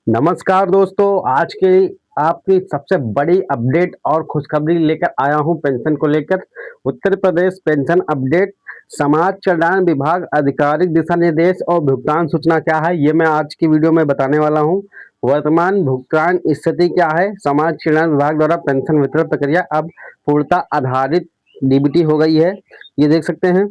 नमस्कार दोस्तों, आज की आपकी सबसे बड़ी अपडेट और खुशखबरी लेकर आया हूं पेंशन को लेकर। उत्तर प्रदेश पेंशन अपडेट, समाज कल्याण विभाग आधिकारिक दिशा निर्देश और भुगतान सूचना क्या है, ये मैं आज की वीडियो में बताने वाला हूं। वर्तमान भुगतान स्थिति क्या है? समाज कल्याण विभाग द्वारा पेंशन वितरण प्रक्रिया अब पूर्णतः आधारित डीबीटी हो गई है, ये देख सकते हैं।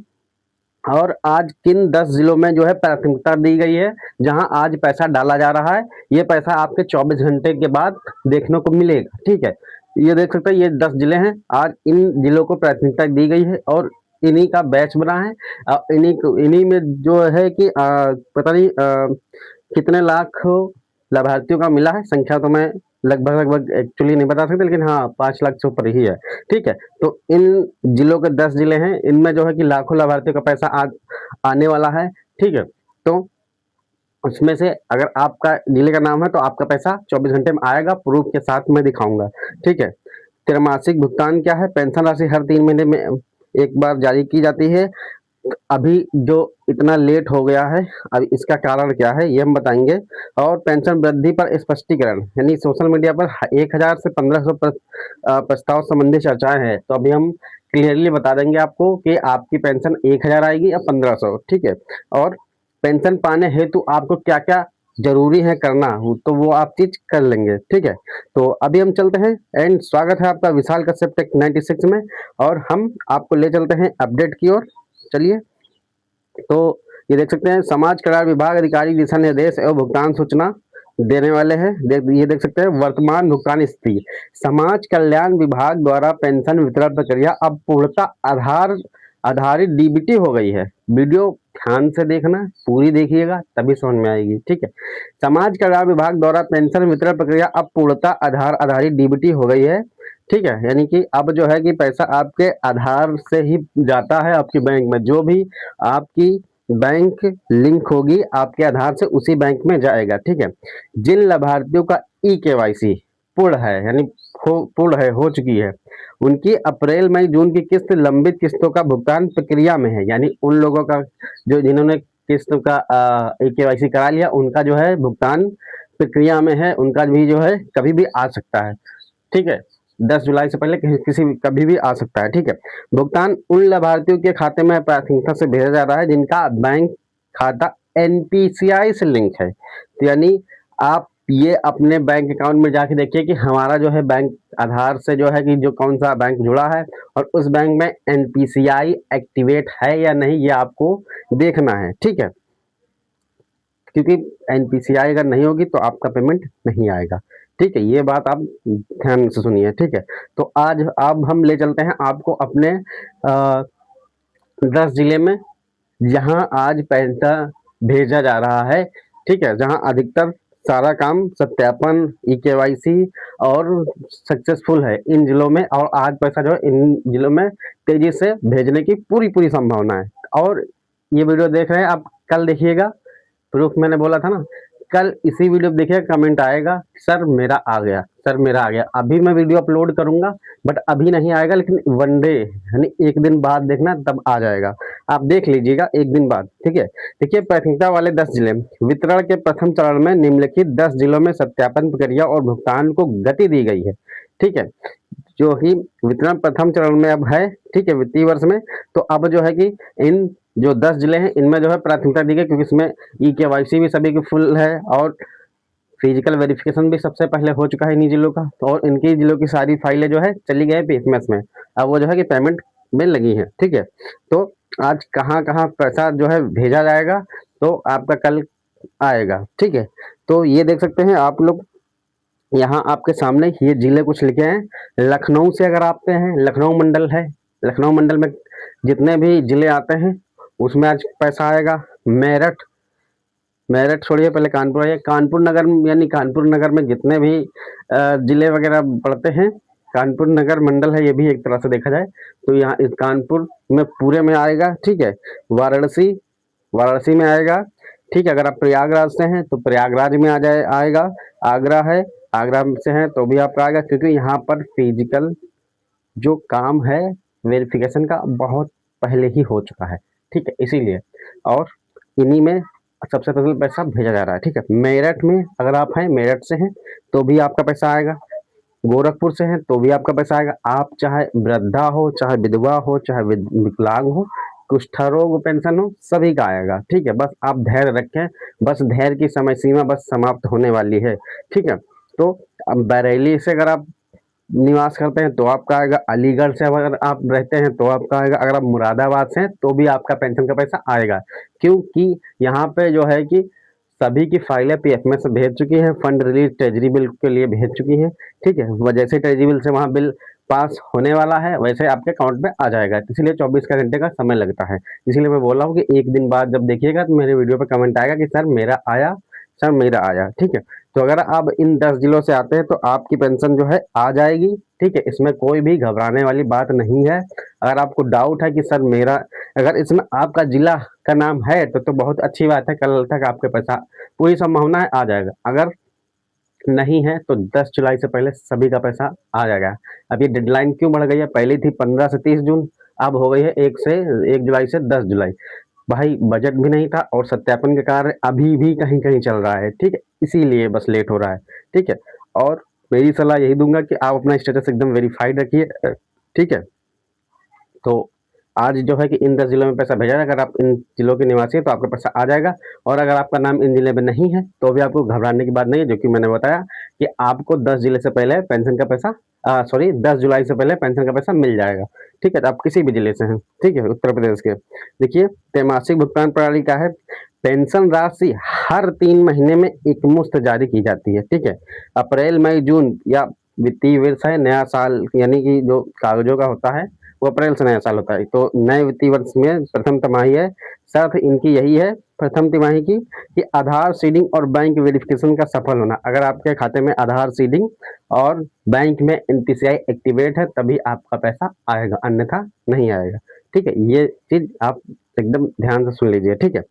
और आज किन 10 जिलों में जो है प्राथमिकता दी गई है, जहां आज पैसा डाला जा रहा है। ये पैसा आपके 24 घंटे के बाद देखने को मिलेगा, ठीक है। ये देख सकते हैं, ये 10 जिले हैं। आज इन जिलों को प्राथमिकता दी गई है और इन्हीं का बैच बना है। इन्हीं में जो है कि पता नहीं कितने लाख लाभार्थियों का मिला है। संख्या तो मैं लगभग लगभग एक्चुअली नहीं बता सकते, लेकिन हाँ 5 लाख से ऊपर ही है, ठीक है। तो इन जिलों के 10 जिले हैं, इनमें जो है कि लाखों लाभार्थियों का पैसा आज आने वाला है, ठीक है। तो उसमें से अगर आपका जिले का नाम है तो आपका पैसा 24 घंटे में आएगा, प्रूफ के साथ मैं दिखाऊंगा, ठीक है। त्रैमासिक भुगतान क्या है? पेंशन राशि हर 3 महीने में एक बार जारी की जाती है। अभी जो इतना लेट हो गया है, अब इसका कारण क्या है ये हम बताएंगे। और पेंशन वृद्धि पर स्पष्टीकरण, यानी सोशल मीडिया पर 1000 से 1500 प्रस्ताव संबंधी चर्चाएं हैं, तो अभी हम क्लियरली बता देंगे आपको कि आपकी पेंशन 1000 आएगी या 1500, ठीक है। और पेंशन पाने हेतु आपको क्या क्या जरूरी है करना, तो वो आप चीज कर लेंगे, ठीक है। तो अभी हम चलते हैं एंड स्वागत है आपका विशाल कश्यप टेक 96 में, और हम आपको ले चलते हैं अपडेट की ओर। चलिए, तो ये देख सकते हैं, समाज कल्याण विभाग अधिकारी दिशा निर्देश एवं भुगतान सूचना देने वाले हैं। ये देख सकते हैं, वर्तमान भुगतान स्थिति। समाज कल्याण विभाग द्वारा पेंशन वितरण प्रक्रिया अब पूर्णतः आधारित डीबीटी हो गई है। वीडियो ध्यान से देखना, पूरी देखिएगा तभी समझ में आएगी, ठीक है। समाज कल्याण विभाग द्वारा पेंशन वितरण प्रक्रिया अब पूर्णतः आधारित डीबीटी हो गई है, ठीक है। यानी कि अब जो है कि पैसा आपके आधार से ही जाता है आपके बैंक में। जो भी आपकी बैंक लिंक होगी आपके आधार से, उसी बैंक में जाएगा, ठीक है। जिन लाभार्थियों का ई-केवाईसी पूर्ण है, यानी पूर्ण है, हो चुकी है, उनकी अप्रैल मई जून की किस्त लंबित किस्तों का भुगतान प्रक्रिया में है। यानी उन लोगों का जो जिन्होंने किस्त का ई-केवाईसी करा लिया, उनका जो है भुगतान प्रक्रिया में है, उनका भी जो है कभी भी आ सकता है, ठीक है। 10 जुलाई से पहले किसी भी कभी भी आ सकता है, ठीक है। भुगतान उन लाभार्थियों के खाते में प्राथमिकता से भेजा जा रहा है जिनका बैंक खाता एनपीसीआई से लिंक है। तो यानी आप ये अपने बैंक अकाउंट में जाके देखिए कि हमारा जो है बैंक आधार से जो है कि जो कौन सा बैंक जुड़ा है, और उस बैंक में एनपीसीआई एक्टिवेट है या नहीं, ये आपको देखना है, ठीक है। क्योंकि एनपीसीआई अगर नहीं होगी तो आपका पेमेंट नहीं आएगा, ठीक है। ये बात आप ध्यान से सुनिए, ठीक है। तो आज अब हम ले चलते हैं आपको अपने 10 जिले में, जहां आज पैसा भेजा जा रहा है, ठीक है। जहां अधिकतर सारा काम सत्यापन, ई-केवाईसी और सक्सेसफुल है इन जिलों में, और आज पैसा जो है इन जिलों में तेजी से भेजने की पूरी पूरी संभावना है। और ये वीडियो देख रहे हैं आप, कल देखिएगा, प्रूफ मैंने बोला था ना, कल इसी वीडियो पे देखिए कमेंट आएगा, सर मेरा आ गया, सर मेरा आ गया। अभी मैं वीडियो अपलोड करूंगा, बट अभी नहीं आएगा, लेकिन वन डे यानी एक दिन बाद देखना, तब आ जाएगा। आप देख लीजिएगा एक दिन बाद, ठीक है। देखिए, प्राथमिकता वाले 10 जिले वितरण के प्रथम चरण में निम्नलिखित 10 जिलों में सत्यापन प्रक्रिया और भुगतान को गति दी गई है, ठीक है। जो ही वितरण प्रथम चरण में अब है, ठीक है, वित्तीय वर्ष में। तो अब जो है कि इन जो 10 जिले हैं इनमें जो है प्राथमिकता दी गई, क्योंकि इसमें ई-केवाईसी भी सभी की फुल है, और फिजिकल वेरिफिकेशन भी सबसे पहले हो चुका है इन्हीं जिलों का। तो और इनकी जिलों की सारी फाइलें जो है चली गई पीएफएमएस में, अब वो जो है कि पेमेंट में लगी है, ठीक है। तो आज कहाँ कहाँ पैसा जो है भेजा जाएगा, तो आपका कल आएगा, ठीक है। तो ये देख सकते हैं आप लोग, यहाँ आपके सामने ये जिले कुछ लिखे हैं। लखनऊ से अगर आते हैं, लखनऊ मंडल है, लखनऊ मंडल में जितने भी जिले आते हैं उसमें आज पैसा आएगा। मेरठ, मेरठ छोड़िए, पहले कानपुर आइए। कानपुर नगर, यानी कानपुर नगर में जितने भी जिले वगैरह पड़ते हैं, कानपुर नगर मंडल है ये भी, एक तरह से देखा जाए तो यहाँ इस कानपुर में पूरे में आएगा, ठीक है। वाराणसी, वाराणसी में आएगा, ठीक है। अगर आप प्रयागराज से हैं तो प्रयागराज में आएगा। आगरा है, आगरा से हैं तो भी आपका आएगा, क्योंकि यहाँ पर फिजिकल जो काम है वेरिफिकेशन का बहुत पहले ही हो चुका है, ठीक है, इसीलिए। और इन्हीं में सबसे पहले पैसा भेजा जा रहा है, ठीक है। मेरठ में अगर आप हैं, मेरठ से हैं तो भी आपका पैसा आएगा, गोरखपुर से हैं तो भी आपका पैसा आएगा। आप चाहे वृद्धा हो, चाहे विधवा हो, चाहे विकलांग हो, कुष्ठ रोग पेंशन हो, सभी का आएगा, ठीक है। बस आप धैर्य रखें, बस धैर्य की समय सीमा बस समाप्त होने वाली है, ठीक है। तो अब बरेली से अगर आप निवास करते हैं तो आपका आएगा, अलीगढ़ से अगर आप रहते हैं तो आपका आएगा, अगर आप मुरादाबाद से हैं तो भी आपका पेंशन का पैसा आएगा। क्योंकि यहाँ पे जो है कि सभी की फाइलें पीएफएमएस से भेज चुकी है, फंड रिलीज ट्रेजरी बिल के लिए भेज चुकी है, ठीक है। वह जैसे ट्रेजरी बिल से वहाँ बिल पास होने वाला है वैसे आपके अकाउंट में आ जाएगा, इसलिए 24 का घंटे का समय लगता है। इसलिए मैं बोल रहा हूँ कि एक दिन बाद जब देखिएगा तो मेरे वीडियो पे कमेंट आएगा कि सर मेरा आया, सर मेरा आया, ठीक है। तो अगर आप इन 10 जिलों से आते हैं तो आपकी पेंशन जो है आ जाएगी, ठीक है। इसमें कोई भी घबराने वाली बात नहीं है। अगर आपको डाउट है कि सर मेरा, अगर इसमें आपका जिला का नाम है तो बहुत अच्छी बात है, कल तक आपके पैसा पूरी संभावना है आ जाएगा। अगर नहीं है तो 10 जुलाई से पहले सभी का पैसा आ जाएगा। अब ये डेडलाइन क्यों बढ़ गई है, पहले थी 15 से 30 जून, अब हो गई है 1 जुलाई से 10 जुलाई। भाई बजट भी नहीं था और सत्यापन का कार्य अभी भी कहीं कहीं चल रहा है, ठीक है, इसीलिए बस लेट हो रहा है, ठीक है। और मेरी सलाह यही दूंगा कि आप अपना स्टेटस एकदम वेरीफाइड रखिए, ठीक है। तो आज जो है कि इन 10 जिलों में पैसा भेजा है, अगर आप इन जिलों के निवासी हैं तो आपका पैसा आ जाएगा। और अगर आपका नाम इन जिले में नहीं है तो भी आपको घबराने की बात नहीं है, जो कि मैंने बताया कि आपको 10 जिले से पहले पेंशन का पैसा, सॉरी 10 जुलाई से पहले पेंशन का पैसा मिल जाएगा, ठीक है। तो आप किसी भी जिले से हैं, ठीक है, उत्तर प्रदेश के। देखिए त्रैमासिक भुगतान प्रणाली क्या है, पेंशन राशि हर 3 महीने में एक मुश्त जारी की जाती है, ठीक है। अप्रैल मई जून या वित्तीय वर्ष है, नया साल यानी कि जो कागजों का होता है वो अप्रैल से नया साल होता है, तो नए वित्तीय वर्ष में प्रथम तिमाही है। शर्त इनकी यही है प्रथम तिमाही की कि आधार सीडिंग और बैंक वेरिफिकेशन का सफल होना। अगर आपके खाते में आधार सीडिंग और बैंक में एनपीसीआई एक्टिवेट है तभी आपका पैसा आएगा, अन्यथा नहीं आएगा, ठीक है। ये चीज आप एकदम ध्यान से सुन लीजिए, ठीक है।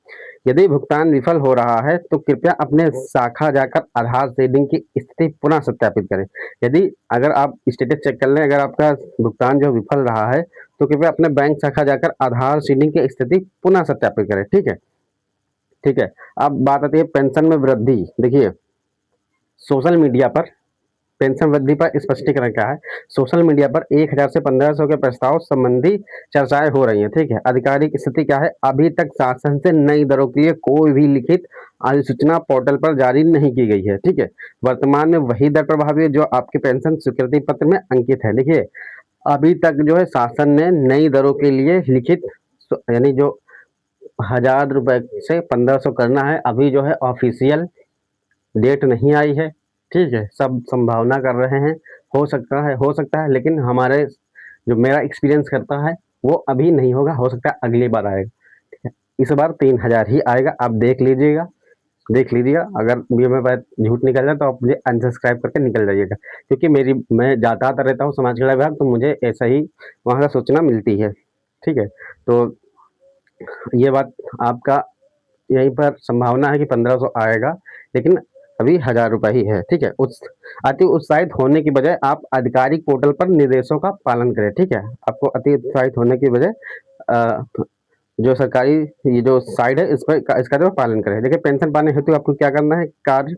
यदि भुगतान विफल हो रहा है तो कृपया अपने शाखा जाकर आधार सीडिंग की स्थिति पुनः सत्यापित करें। यदि अगर आप स्टेटस चेक कर लें, अगर आपका भुगतान जो विफल रहा है तो कृपया अपने बैंक शाखा जाकर आधार सीडिंग की स्थिति पुनः सत्यापित करें, ठीक है, ठीक है। अब बात आती है पेंशन में वृद्धि। देखिए सोशल मीडिया पर पेंशन वृद्धि पर स्पष्टीकरण क्या है, सोशल मीडिया पर 1000 से 1500 के प्रस्ताव संबंधी चर्चाएं हो रही हैं, ठीक है। आधिकारिक स्थिति क्या है, अभी तक शासन से नई दरों के लिए कोई भी लिखित अधिसूचना पोर्टल पर जारी नहीं की गई है, ठीक है। वर्तमान में वही दर प्रभावी है जो आपके पेंशन स्वीकृति पत्र में अंकित है। देखिए अभी तक जो है शासन ने नई दरों के लिए लिखित यानी जो 1000 रुपए से 1500 करना है, अभी जो है ऑफिशियल डेट नहीं आई है, ठीक है। सब संभावना कर रहे हैं, हो सकता है, लेकिन हमारे जो मेरा एक्सपीरियंस करता है वो अभी नहीं होगा, हो सकता है अगली बार आएगा, ठीक है। इस बार 3000 ही आएगा, आप देख लीजिएगा। अगर ये मैं बात झूठ निकल जाए तो आप मुझे अनसब्सक्राइब करके निकल जाइएगा, क्योंकि मैं जाता आता रहता हूँ समाज कल्याण विभाग, तो मुझे ऐसा ही वहाँ का सूचना मिलती है, ठीक है। तो ये बात आपका यहीं पर संभावना है कि 1500 आएगा, लेकिन अभी 1000 रुपये ही है, ठीक है। अति उत्साहित होने की बजाय आप आधिकारिक पोर्टल पर निर्देशों का पालन करें, ठीक है। आपको अति उत्साहित होने की बजाय जो सरकारी ये जो साइट है इसका जो पालन करें। देखिए पेंशन पाने हेतु आपको क्या करना है कार्य,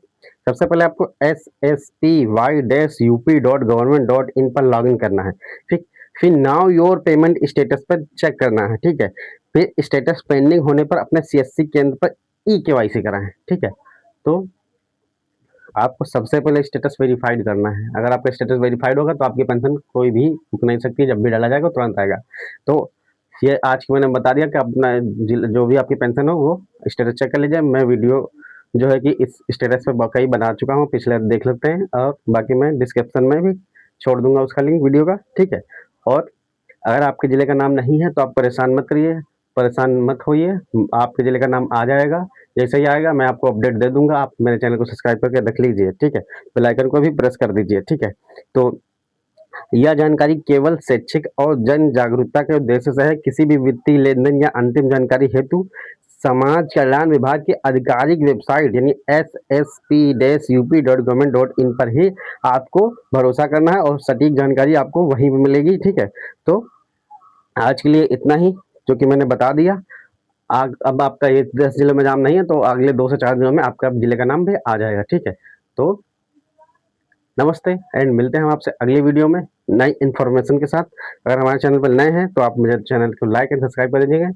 सबसे पहले आपको SSTY-UP.government.in पर लॉगिन करना है, ठीक। फिर नाउ योर पेमेंट स्टेटस पर चेक करना है, ठीक है। फिर स्टेटस पेंडिंग होने पर अपने सीएससी केंद्र पर ई-केवाईसी कराएं, ठीक है। तो आपको सबसे पहले स्टेटस वेरीफाइड करना है। अगर आपका स्टेटस वेरीफाइड होगा तो आपकी पेंशन कोई भी रुक नहीं सकती, जब भी डाला जाएगा तुरंत आएगा। तो ये आज की मैंने बता दिया कि अपना जो भी आपकी पेंशन हो वो स्टेटस चेक कर लीजिए। मैं वीडियो जो है कि इस स्टेटस पे कई बना चुका हूँ, पिछले देख लेते हैं, और बाकी मैं डिस्क्रिप्शन में भी छोड़ दूंगा उसका लिंक वीडियो का, ठीक है। और अगर आपके ज़िले का नाम नहीं है तो आप परेशान मत करिए, परेशान मत होइए, आपके ज़िले का नाम आ जाएगा। जैसे ही आएगा मैं आपको अपडेट दे दूंगा, आप मेरे चैनल को सब्सक्राइब करके रख लीजिए, ठीक है। बेल आइकन को भी प्रेस कर दीजिए, ठीक है। तो यह जानकारी केवल शैक्षिक और जन जागरूकता के उद्देश्य से है। किसी भी वित्तीय लेनदेन या अंतिम जानकारी हेतु समाज कल्याण विभाग की आधिकारिक वेबसाइट यानी SSP-UP.government.in पर ही आपको भरोसा करना है और सटीक जानकारी आपको वहीं पर मिलेगी, ठीक है। तो आज के लिए इतना ही जो कि मैंने बता दिया। अब आपका ये 10 जिलों में नाम नहीं है तो अगले 2 से 4 दिनों में आपका जिले का नाम भी आ जाएगा, ठीक है। तो नमस्ते एंड मिलते हैं हम आपसे अगली वीडियो में नई इन्फॉर्मेशन के साथ। अगर हमारे चैनल पर नए हैं तो आप मेरे चैनल को लाइक एंड सब्सक्राइब कर दीजिएगा,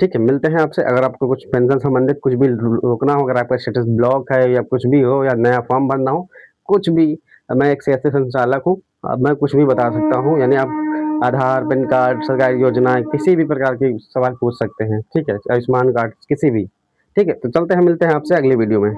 ठीक है। मिलते हैं आपसे। अगर आपको कुछ पेंशन संबंधित कुछ भी रोकना हो, अगर आपका स्टेटस ब्लॉक है या कुछ भी हो या नया फॉर्म भरना हो, कुछ भी, मैं एक ऐसे संचालक हूँ, अब मैं कुछ भी बता सकता हूँ। यानी आप आधार, पैन कार्ड, सरकारी योजनाएं, किसी भी प्रकार के सवाल पूछ सकते हैं, ठीक है। आयुष्मान कार्ड, किसी भी, ठीक है। तो चलते हैं, मिलते हैं आपसे अगली वीडियो में।